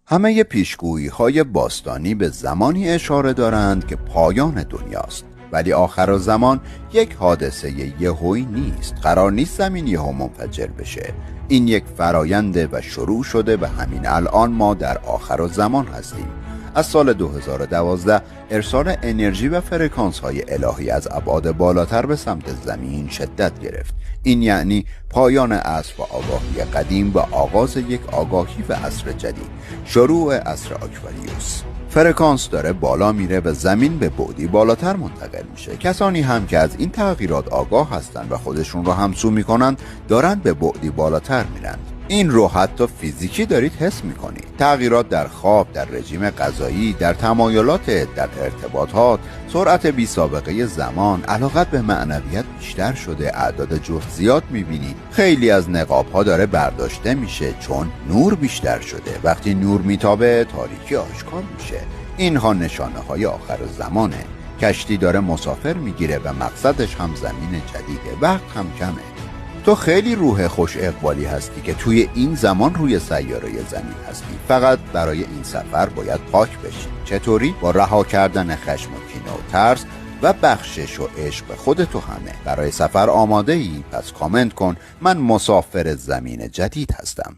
همه پیشگویی‌های باستانی به زمانی اشاره دارند که پایان دنیاست، ولی آخرالزمان یک حادثه یهویی نیست. قرار نیست زمین یهو منفجر بشه. این یک فراینده و شروع شده و همین الان ما در آخرالزمان هستیم. از سال 2012 ارسال انرژی و فرکانس های الهی از ابعاد بالاتر به سمت زمین شدت گرفت. این یعنی پایان عصر و آگاهی قدیم و آغاز یک آگاهی و عصر جدید، شروع عصر آکواریوس. فرکانس داره بالا میره و زمین به بعدی بالاتر منتقل میشه. کسانی هم که از این تغییرات آگاه هستن و خودشون رو همسو میکنن دارن به بعدی بالاتر میرن. این رو حتی فیزیکی دارید حس میکنید. تغییرات در خواب، در رژیم غذایی، در تمایلات، در ارتباطات، سرعت بی سابقه زمان، علاقت به معنویت بیشتر شده، اعداد جفت زیاد میبینید. خیلی از نقاب ها داره برداشته میشه چون نور بیشتر شده. وقتی نور میتابه تاریکی آشکار میشه. اینها نشانه های آخر زمانه. کشتی داره مسافر میگیره و مقصدش هم زمین جدیده. وقت هم کمه. تو خیلی روح خوش اقبالی هستی که توی این زمان روی سیاره زمین هستی. فقط برای این سفر باید پاک بشی. چطوری؟ با رها کردن خشم و کینه و ترس و بخشش و عشق به خودت و همه. برای سفر آماده ای؟ پس کامنت کن من مسافر زمین جدید هستم.